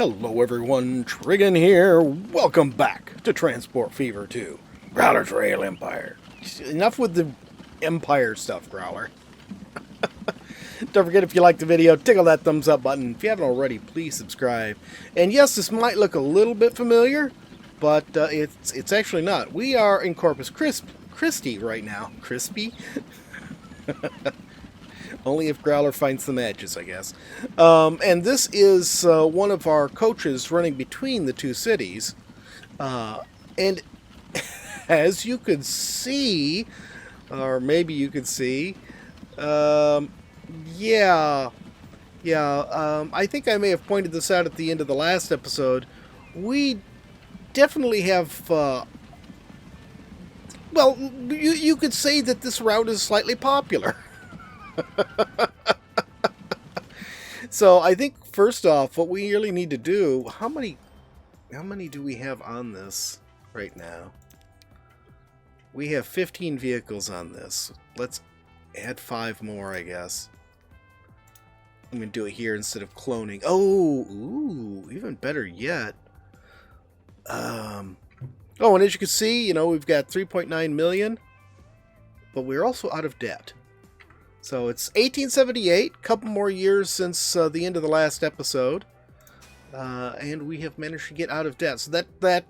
Hello everyone, Trigan here. Welcome back to Transport Fever 2, Growler Trail Empire. Enough with the Empire stuff, Growler. Don't forget, if you liked the video, tickle that thumbs up button. If you haven't already, please subscribe. And yes, this might look a little bit familiar, but it's actually not. We are in Corpus Christi right now. Crispy? Only if Growler finds the matches, I guess. And this is one of our coaches running between the two cities. And as you could see, or maybe you could see, I think I may have pointed this out at the end of the last episode. We definitely have, well, you could say that this route is slightly popular. So I think first off, what we really need to do, how many do we have on this right now? We have 15 vehicles on this. Let's add 5 more, I guess. I'm gonna do it here instead of cloning. Oh, ooh, even better yet. Oh, and as you can see, you know, we've got 3.9 million, but we're also out of debt. So it's 1878, couple more years since the end of the last episode, and we have managed to get out of debt. So that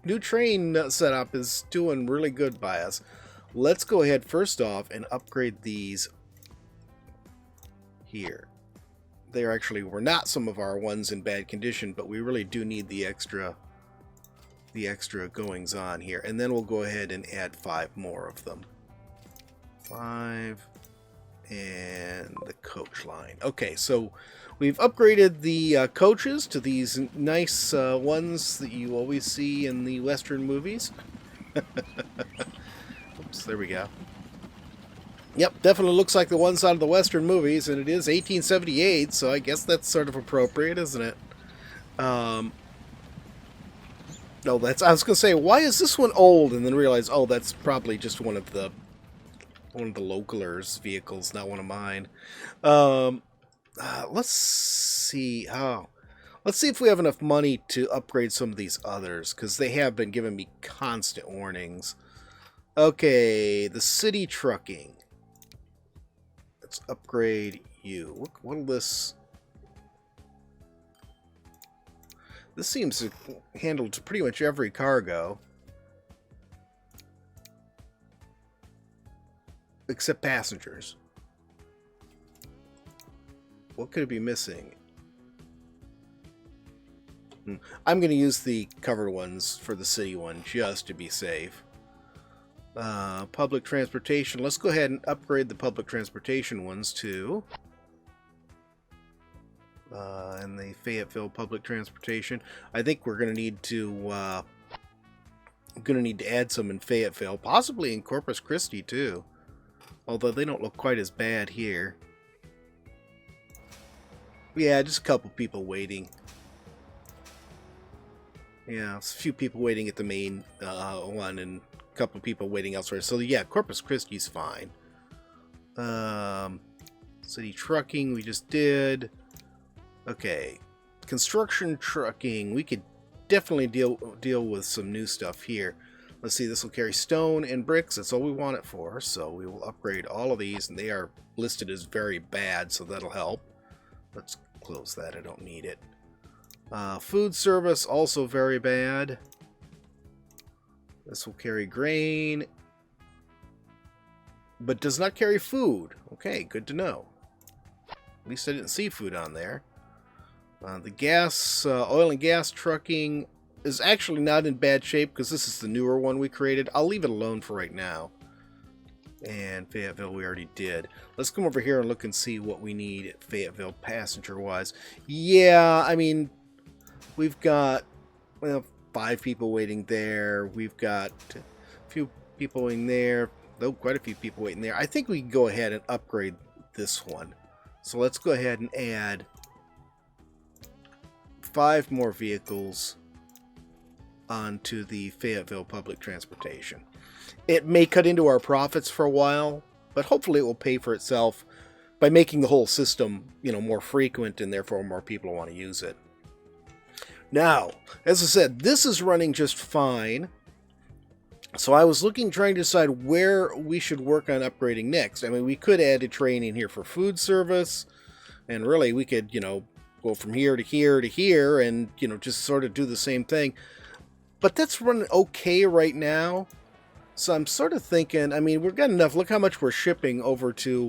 new train setup is doing really good by us. Let's go ahead first off and upgrade these here. They actually were not some of our ones in bad condition, but we really do need the extra goings on here. And then we'll go ahead and add 5 more of them. 5. And the coach line. Okay, so we've upgraded the coaches to these nice ones that you always see in the Western movies. Oops, there we go. Yep, definitely looks like the ones out of the Western movies, and it is 1878, so I guess that's sort of appropriate, isn't it? No, I was going to say, why is this one old? And then realize, oh, that's probably just one of the localers' vehicles, not one of mine. Let's see. Let's see if we have enough money to upgrade some of these others, because they have been giving me constant warnings. Okay, the city trucking. Let's upgrade you. What'll this... This seems to handle pretty much every cargo. Except passengers. What could it be missing? I'm going to use the covered ones for the city one just to be safe. Public transportation. Let's go ahead and upgrade the public transportation ones too. And the Fayetteville public transportation. I think we're going to need to add some in Fayetteville, possibly in Corpus Christi too. Although they don't look quite as bad here. Yeah, just a couple people waiting. Yeah, a few people waiting at the main one and a couple people waiting elsewhere. So yeah, Corpus Christi's fine. City trucking we just did. Okay, construction trucking. We could definitely deal with some new stuff here. Let's see, this will carry stone and bricks. That's all we want it for. So we will upgrade all of these, and they are listed as very bad, so that'll help. Let's close that. I don't need it. Food service, also very bad. This will carry grain, but does not carry food. Okay, good to know. At least I didn't see food on there. The gas, oil and gas trucking is actually not in bad shape because this is the newer one we created. I'll leave it alone for right now. And Fayetteville we already did. Let's come over here and look and see what we need at Fayetteville passenger-wise. Yeah, I mean, we've got, well, 5 people waiting there. We've got a few people waiting there. Though quite a few people waiting there. I think we can go ahead and upgrade this one. So let's go ahead and add 5 more vehicles onto the Fayetteville public transportation. It may cut into our profits for a while, but hopefully it will pay for itself by making the whole system, you know, more frequent and therefore more people want to use it. Now, as I said, this is running just fine. So I was trying to decide where we should work on upgrading next. I mean, we could add a train in here for food service, and really we could, go from here to here to here and, just sort of do the same thing. But that's running okay right now. So I'm sort of thinking, I mean, we've got enough. Look how much we're shipping over to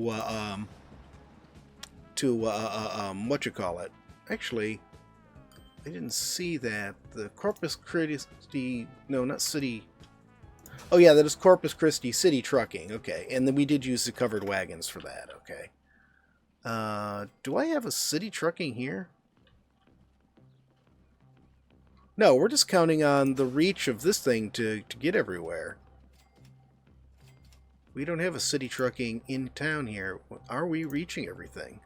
what you call it. Actually, I didn't see that. The Corpus Christi, no, not City. Oh yeah, that is Corpus Christi City Trucking. Okay, and then we did use the covered wagons for that. Okay. Do I have a City Trucking here? No, we're just counting on the reach of this thing to get everywhere. We don't have a City Trucking in town here. Are we reaching everything?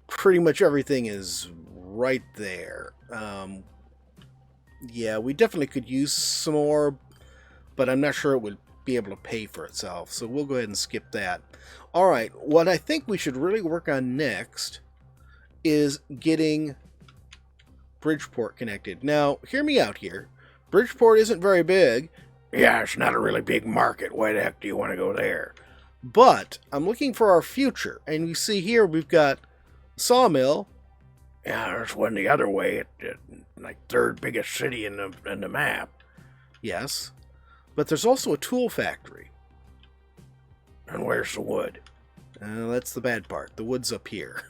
Pretty much everything is right there. Yeah, we definitely could use some more, but I'm not sure it would be able to pay for itself. So we'll go ahead and skip that. All right, what I think we should really work on next is getting Bridgeport connected. Now, hear me out here. Bridgeport isn't very big. Yeah, it's not a really big market. Why the heck do you want to go there? But I'm looking for our future. And you see here we've got Sawmill. Yeah, there's one the other way. Like third biggest city in the map. Yes. But there's also a tool factory. And where's the wood? That's the bad part. The wood's up here.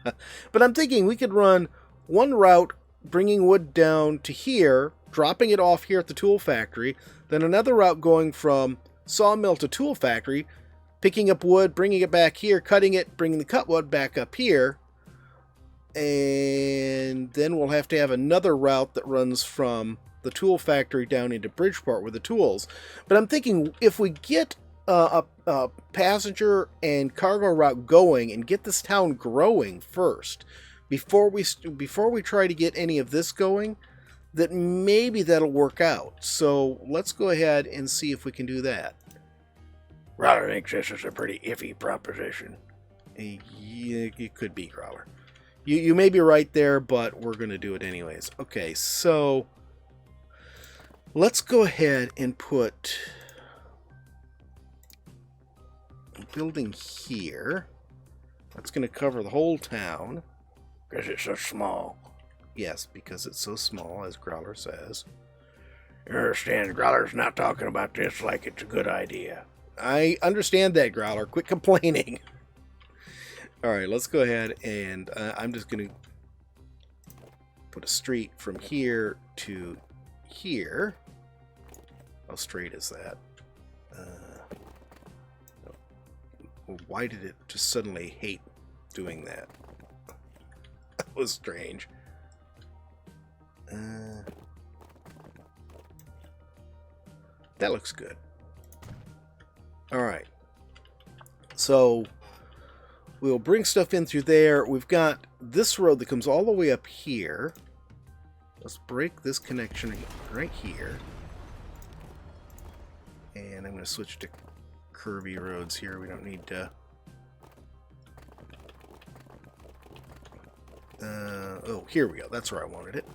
But I'm thinking we could run one route bringing wood down to here, dropping it off here at the tool factory, then another route going from sawmill to tool factory, picking up wood, bringing it back here, cutting it, bringing the cut wood back up here, and then we'll have to have another route that runs from the tool factory down into Bridgeport with the tools. But I'm thinking if we get a passenger and cargo route going and get this town growing first, before we try to get any of this going, that maybe that'll work out. So let's go ahead and see if we can do that. Growler thinks this is a pretty iffy proposition. Yeah, it could be, Growler. You may be right there, but we're going to do it anyways. Okay, so let's go ahead and put a building here. That's going to cover the whole town. Because it's so small. Yes, because it's so small, as Growler says. You understand, Growler's not talking about this like it's a good idea. I understand that, Growler. Quit complaining. Alright, let's go ahead and I'm just going to put a street from here to here. How straight is that? Why did it just suddenly hate doing that? That was strange. That looks good. Alright. So we'll bring stuff in through there. We've got this road that comes all the way up here. Let's break this connection right here. And I'm going to switch to curvy roads here. We don't need to... oh, here we go. That's where I wanted it.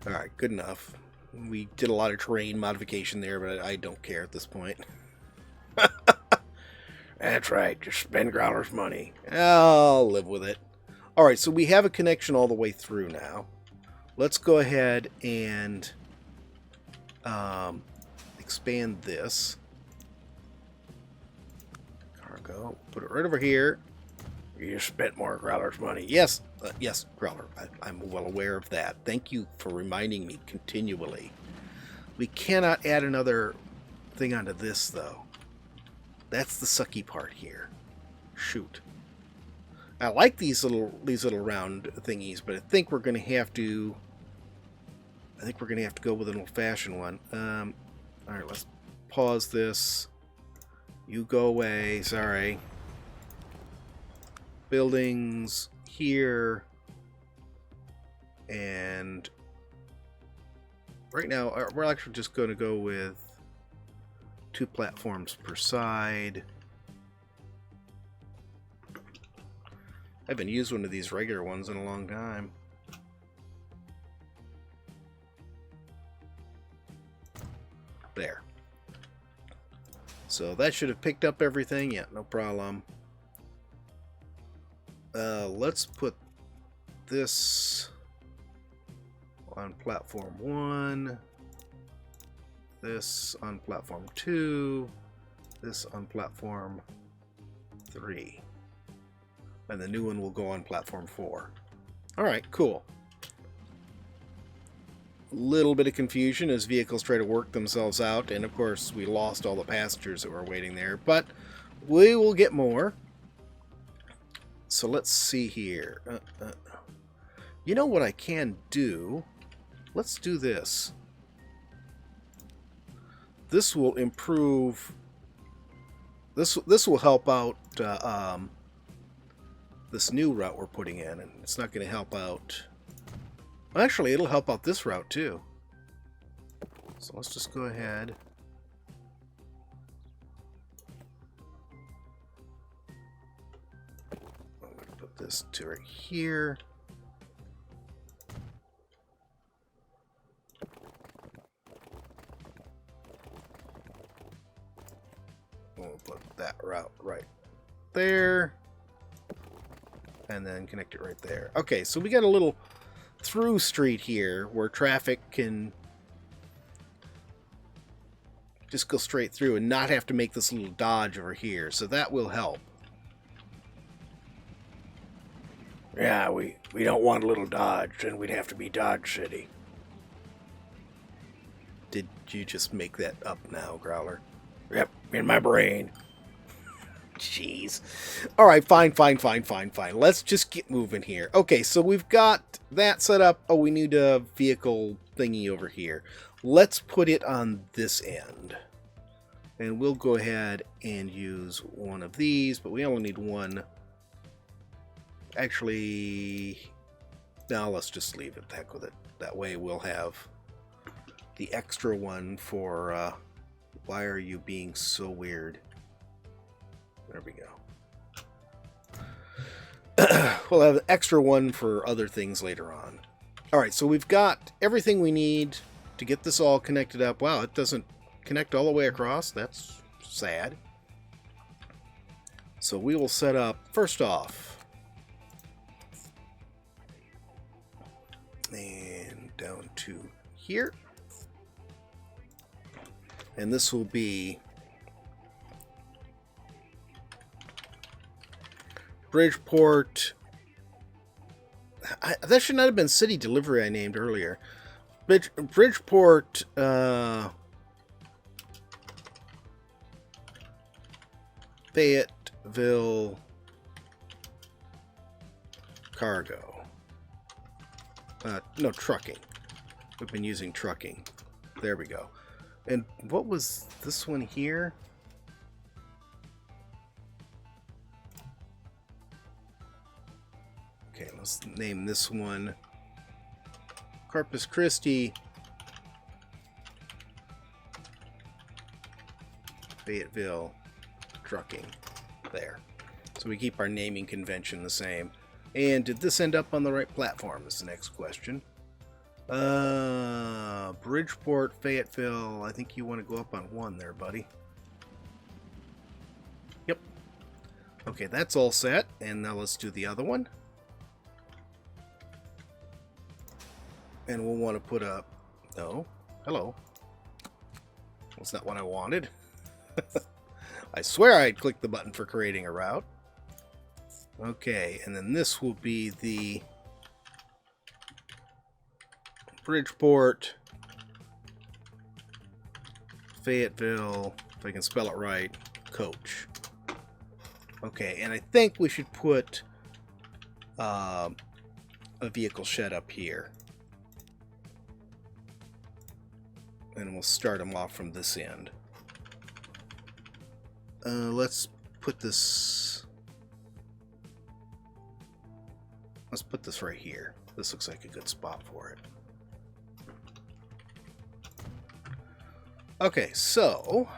Alright, good enough. We did a lot of terrain modification there, but I don't care at this point. That's right. Just spend Growler's money. I'll live with it. Alright, so we have a connection all the way through now. Let's go ahead and expand this. Cargo. Put it right over here. You spent more Growler's money. Yes, yes, Growler. I'm well aware of that. Thank you for reminding me continually. We cannot add another thing onto this, though. That's the sucky part here. Shoot. I like these little round thingies, but I think we're going to have to. I think we're going to have to go with an old-fashioned one. All right, let's pause this. You go away. Sorry. Buildings here. And right now, we're actually just going to go with 2 platforms per side. I haven't used one of these regular ones in a long time. There. So that should have picked up everything. Yeah, no problem. Let's put this on platform 1, this on platform 2, this on platform 3, and the new one will go on platform 4. Alright, cool. Little bit of confusion as vehicles try to work themselves out, and of course we lost all the passengers that were waiting there, but we will get more. So let's see here. You know what I can do? Let's do this. This will improve. This will help out this new route we're putting in, and it's not going to help out. Actually, it'll help out this route too. So let's just go ahead. I'm going to put this to right here. We'll put that route right there. And then connect it right there. Okay, so we got a little through street here where traffic can just go straight through and not have to make this little dodge over here. So that will help. Yeah, we don't want a little dodge, and we'd have to be Dodge City. Did you just make that up now, Growler? Yep, in my brain. Jeez. Alright, fine. Let's just get moving here. Okay, so we've got that set up. Oh, we need a vehicle thingy over here. Let's put it on this end. And we'll go ahead and use one of these, but we only need one. Actually, no, let's just leave it. The heck with it. That way we'll have the extra one for, why are you being so weird? There we go. We'll have an extra one for other things later on. Alright, so we've got everything we need to get this all connected up. Wow, it doesn't connect all the way across. That's sad. So we will set up, first off, and down to here. And this will be Bridgeport. That should not have been city delivery I named earlier. Bridgeport. Fayetteville cargo. No, trucking. We've been using trucking. There we go. And what was this one here? Okay, let's name this one Corpus Christi, Fayetteville trucking. There. So we keep our naming convention the same. And did this end up on the right platform? Is the next question. Bridgeport, Fayetteville. I think you want to go up on 1 there, buddy. Yep. Okay, that's all set. And now let's do the other one. And we'll want to put up... No. Hello. That's not what I wanted. I swear I'd click the button for creating a route. Okay, and then this will be the Bridgeport, Fayetteville, if I can spell it right, coach. Okay, and I think we should put a vehicle shed up here. And we'll start them off from this end. Let's put this... Let's put this right here. This looks like a good spot for it. Okay, so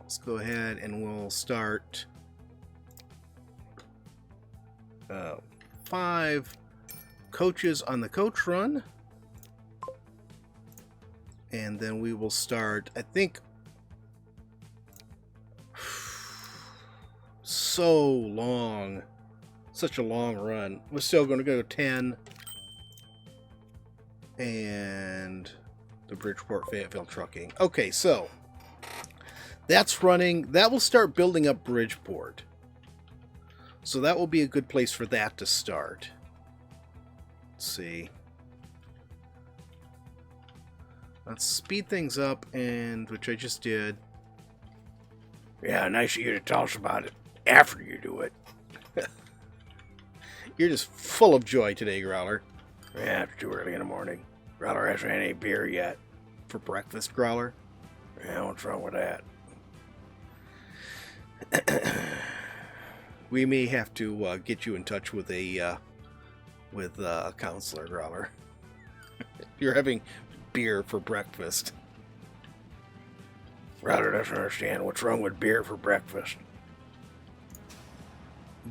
let's go ahead and we'll start 5 coaches on the coach run. And then we will start, I think, so long. Such a long run. We're still going to go 10. And the Bridgeport Fayetteville trucking. Okay, so that's running. That will start building up Bridgeport. So that will be a good place for that to start. Let's see. Let's speed things up, and which I just did. Yeah, nice of you to tell us about it after you do it. You're just full of joy today, Growler. Yeah, it's too early in the morning. Growler hasn't had any beer yet. For breakfast, Growler? Yeah, what's wrong with that? We may have to get you in touch with a counselor, Growler. You're having beer for breakfast. Growler doesn't understand what's wrong with beer for breakfast.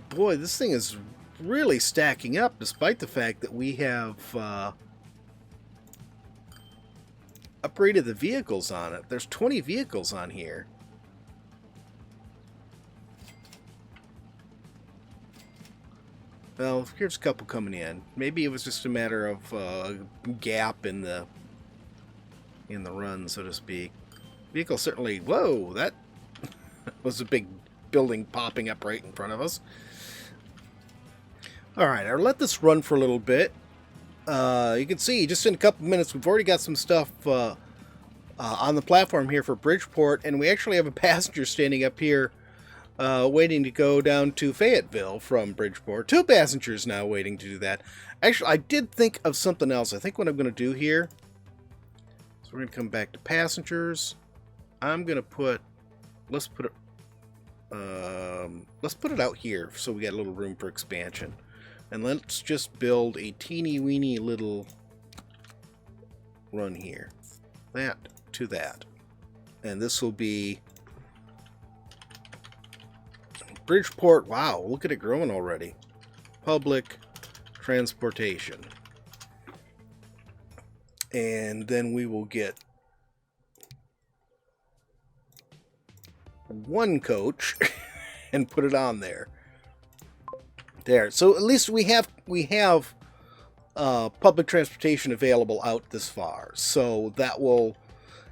Boy, this thing is really stacking up, despite the fact that we have upgraded the vehicles on it. There's 20 vehicles on here. Well, here's a couple coming in. Maybe it was just a matter of a gap in the run, so to speak. Vehicle certainly... Whoa, that was a big building popping up right in front of us. Alright, I'll let this run for a little bit. You can see, just in a couple minutes, we've already got some stuff on the platform here for Bridgeport, and we actually have a passenger standing up here waiting to go down to Fayetteville from Bridgeport. 2 passengers now waiting to do that. Actually, I did think of something else. I think what I'm going to do here, so we're going to come back to passengers. I'm going to put, let's put it out here so we got a little room for expansion. And let's just build a teeny weeny little run here. That to that. And this will be Bridgeport. Wow, look at it growing already. Public transportation. And then we will get 1 coach and put it on there. There. So at least we have public transportation available out this far. So that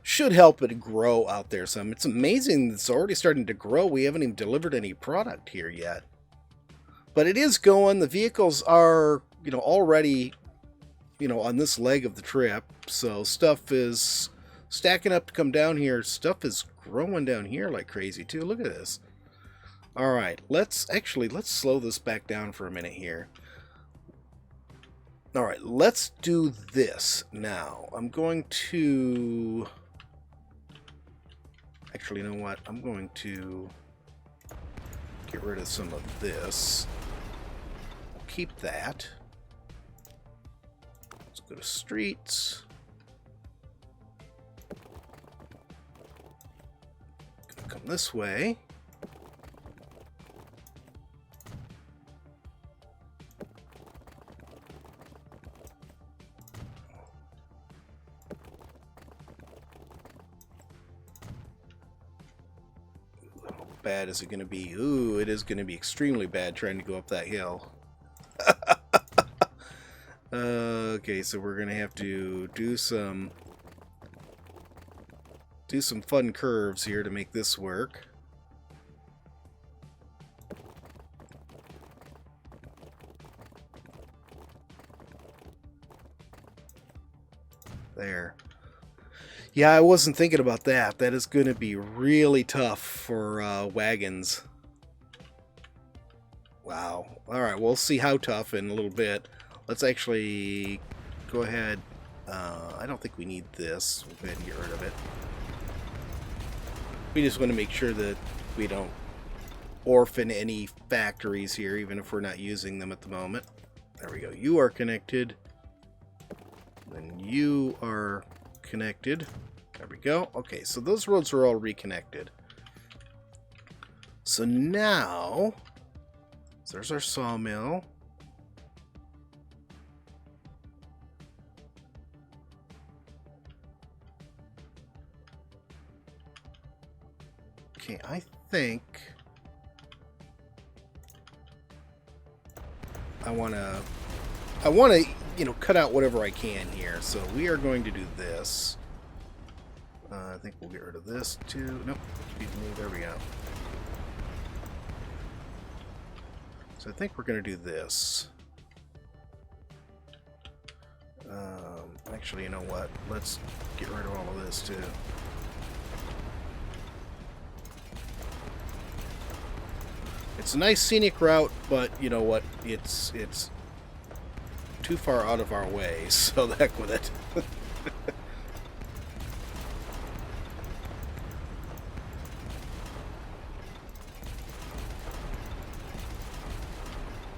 should help it grow out there some. It's amazing it's already starting to grow. We haven't even delivered any product here yet. But it is going. The vehicles are, already, on this leg of the trip. So stuff is stacking up to come down here. Stuff is growing down here like crazy too. Look at this. All right, let's slow this back down for a minute here. All right, let's do this now. I'm going to... Actually, you know what? I'm going to get rid of some of this. Keep that. Let's go to streets. Gonna come this way. Bad is it going to be? Ooh, it is going to be extremely bad trying to go up that hill. Okay, so we're going to have to do some fun curves here to make this work. There. Yeah, I wasn't thinking about that. That is going to be really tough for wagons. Wow. Alright, we'll see how tough in a little bit. Let's actually go ahead. I don't think we need this. We'll go ahead and get rid of it. We just want to make sure that we don't orphan any factories here, even if we're not using them at the moment. There we go. You are connected. Then you are connected. There we go. Okay, so those roads are all reconnected. So now, there's our sawmill. Okay, I think I want to, you know, cut out whatever I can here. So we are going to do this. I think we'll get rid of this too. Nope. There we go. So I think we're going to do this. Actually, you know what? Let's get rid of all of this too. It's a nice scenic route, but you know what? It's too far out of our way, so the heck with it.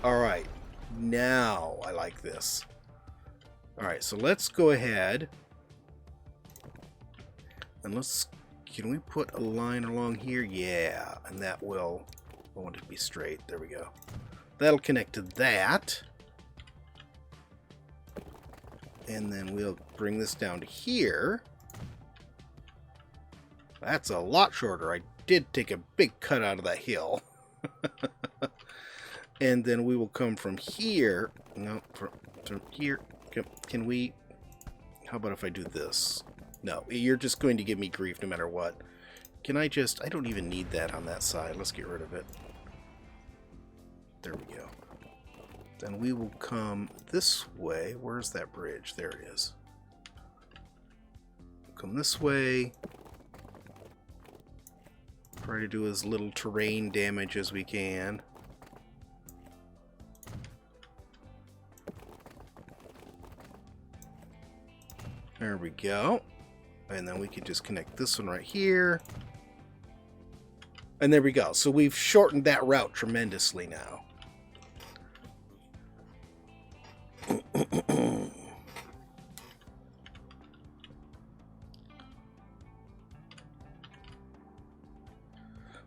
Alright, now I like this. Alright, so let's go ahead and can we put a line along here? Yeah, and that will, I want it to be straight. There we go. That'll connect to that. And then we'll bring this down to here. That's a lot shorter. I did take a big cut out of that hill. And then we will come from here. No, from here. Can we... How about if I do this? No, you're just going to give me grief no matter what. Can I just... I don't even need that on that side. Let's get rid of it. There we go. Then we will come this way. Where's that bridge? There it is. Come this way. Try to do as little terrain damage as we can. There we go. And then we can just connect this one right here. And there we go. So we've shortened that route tremendously now.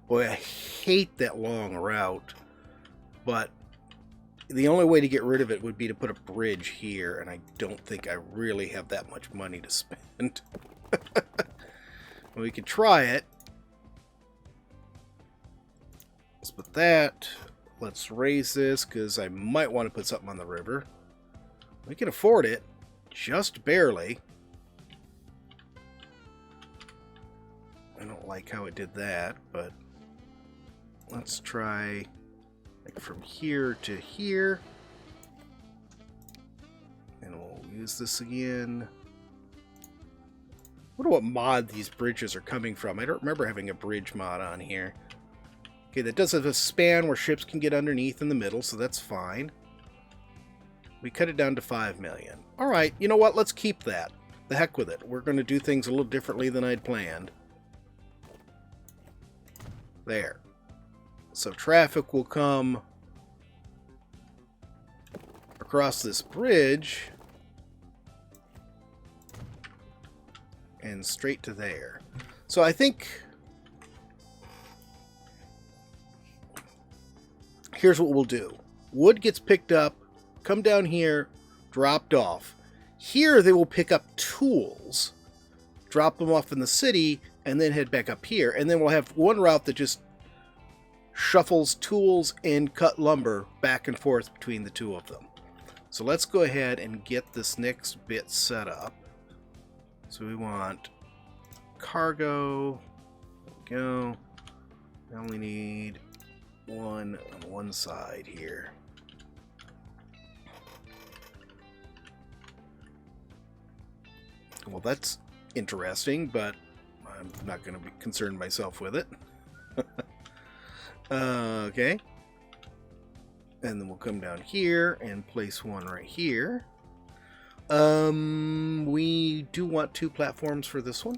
Boy, I hate that long route, but the only way to get rid of it would be to put a bridge here, and I don't think I really have that much money to spend. We could try it. Let's put that. Let's raise this, because I might want to put something on the river. We can afford it, just barely. I don't like how it did that, but let's try like from here to here. And we'll use this again. I wonder what mod these bridges are coming from. I don't remember having a bridge mod on here. Okay, that does have a span where ships can get underneath in the middle, so that's fine. We cut it down to 5 million. Alright, you know what? Let's keep that. The heck with it. We're going to do things a little differently than I'd planned. There. So traffic will come across this bridge and straight to there. So I think here's what we'll do. Wood gets picked up, come down here, dropped off. Here they will pick up tools, drop them off in the city, and then head back up here. And then we'll have one route that just shuffles tools and cut lumber back and forth between the two of them. So let's go ahead and get this next bit set up. So we want cargo. There we go. I only need one on one side here. Well, that's interesting, but I'm not going to be concerned myself with it. Okay. And then we'll come down here and place one right here. We do want 2 platforms for this one.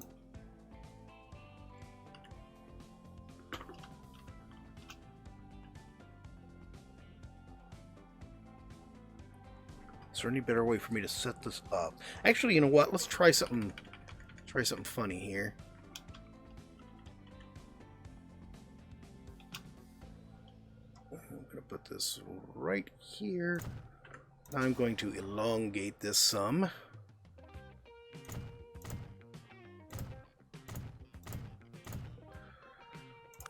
Is there any better way for me to set this up? Actually, you know what? Let's try something Try something funny here. I'm going to put this right here. I'm going to elongate this some.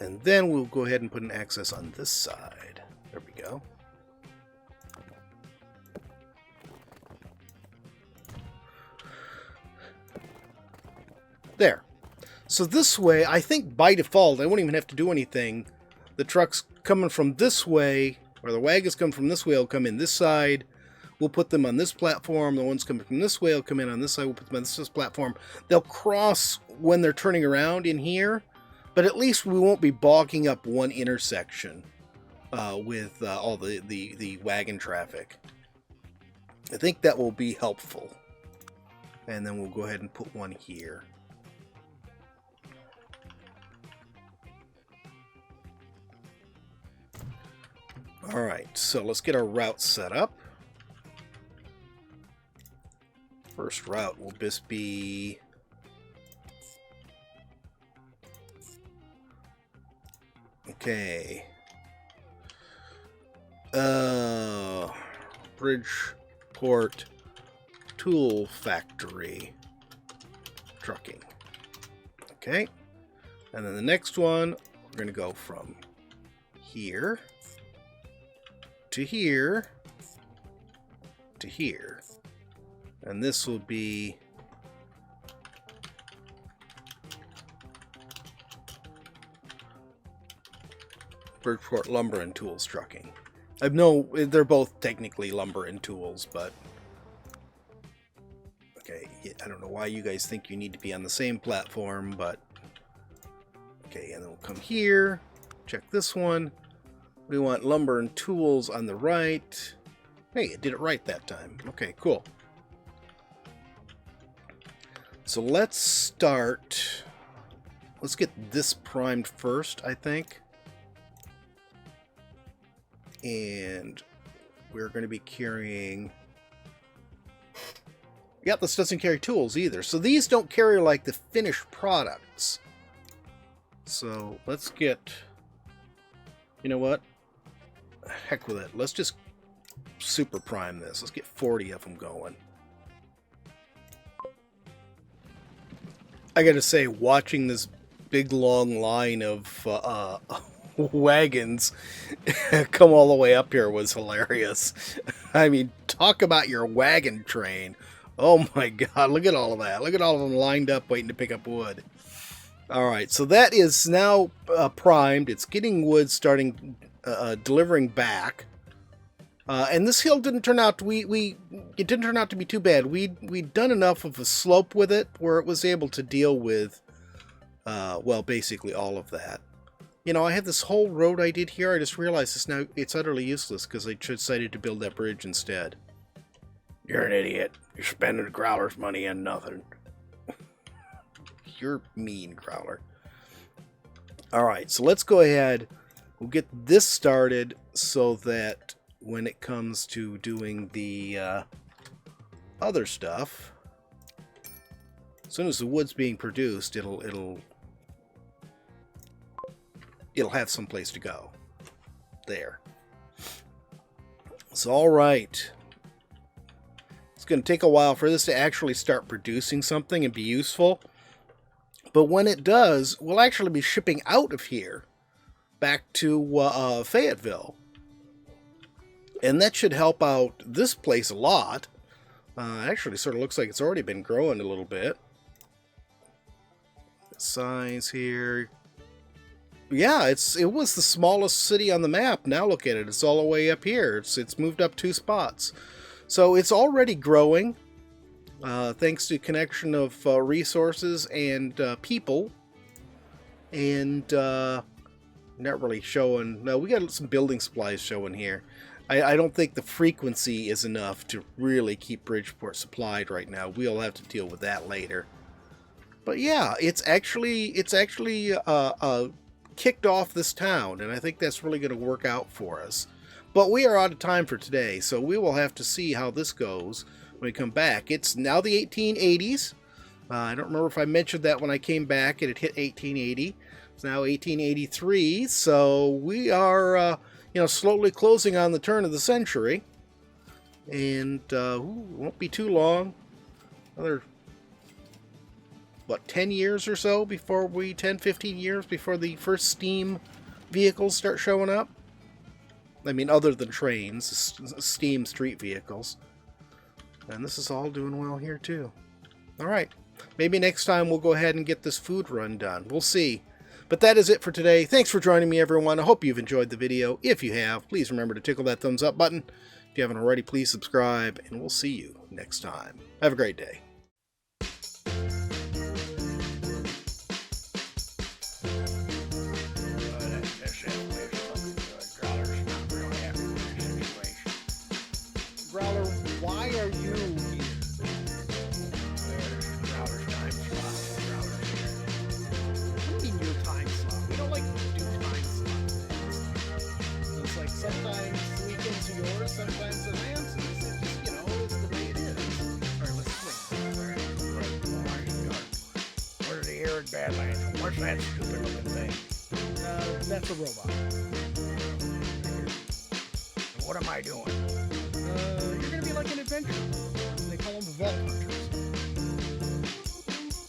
And then we'll go ahead and put an access on this side. There we go. There. So this way, I think by default, I won't even have to do anything. The trucks coming from this way, or the wagons coming from this way will come in this side. We'll put them on this platform. The ones coming from this way will come in on this side. We'll put them on this platform. They'll cross when they're turning around in here. But at least we won't be bogging up one intersection with all the wagon traffic. I think that will be helpful. And then we'll go ahead and put one here. Alright, so let's get our route set up. First route will just be... Okay. Bridgeport Tool Factory Trucking. Okay. And then the next one, we're going to go from here to here to here. And this will be Bridgeport Lumber and Tools Trucking. I know they're both technically lumber and tools, but okay, I don't know why you guys think you need to be on the same platform, but okay, and then we'll come here, check this one. We want lumber and tools on the right. Hey, it did it right that time. Okay, cool. So let's start. Let's get this primed first, I think. And we're going to be carrying... Yep, this doesn't carry tools either. So these don't carry like the finished products. So let's get... You know what? Heck with it. Let's just super prime this. Let's get 40 of them going. I gotta say, watching this big long line of wagons come all the way up here was hilarious. I mean, talk about your wagon train. Oh my god, look at all of that. Look at all of them lined up waiting to pick up wood. Alright, so that is now primed. It's getting wood, starting delivering back. And this hill didn't turn out to, it didn't turn out to be too bad. We'd done enough of a slope with it where it was able to deal with, well, basically all of that. You know, I had this whole road I did here. I just realized it's utterly useless because I decided to build that bridge instead. You're an idiot. You're spending the Growler's money on nothing. You're mean, Growler. Alright, so let's go ahead. We'll get this started so that when it comes to doing the other stuff, as soon as the wood's being produced, it'll have some place to go. There. So, alright. It's going to take a while for this to actually start producing something and be useful. But when it does, we'll actually be shipping out of here back to Fayetteville. And that should help out this place a lot. Actually, sort of looks like it's already been growing a little bit. The size here. Yeah, it was the smallest city on the map. Now look at it. It's all the way up here. It's moved up 2 spots. So it's already growing. Thanks to connection of resources and people. And not really showing... No, we got some building supplies showing here. I don't think the frequency is enough to really keep Bridgeport supplied right now. We'll have to deal with that later. But yeah, it's actually kicked off this town, and I think that's really going to work out for us. But we are out of time for today, so we will have to see how this goes when we come back. It's now the 1880s. I don't remember if I mentioned that when I came back and it hit 1880. It's now 1883, so we are, slowly closing on the turn of the century. And it won't be too long. Another, 10 years or so before 15 years before the first steam vehicles start showing up? I mean, other than trains, steam street vehicles. And this is all doing well here, too. Alright, maybe next time we'll go ahead and get this food run done. We'll see. But that is it for today. Thanks for joining me, everyone. I hope you've enjoyed the video. If you have, please remember to tickle that thumbs up button. If you haven't already, please subscribe, and we'll see you next time. Have a great day. Growler, why are you here? Growler's time slot. Growler's here. What do you mean your time slot? We don't like to do time slots. It's like sometimes the weekends are yours, sometimes they're Nancy's. It's just, it's the way it is. Alright, let's play. Where's the air in Badlands? What's that stupid looking thing? That's a robot. What am I doing? You're gonna be like an adventurer. They call them vault hunters.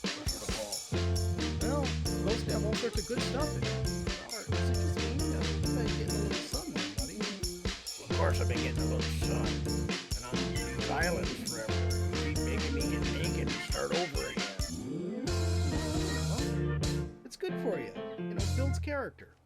What's the ball? Well, those have all sorts of good stuff in it. Or is it just me? You've been getting a little sun there, buddy. Well, of course I've been getting a little sun. And on these islands forever. You keep making me get naked and start over again. Well, it's good for you. It builds character.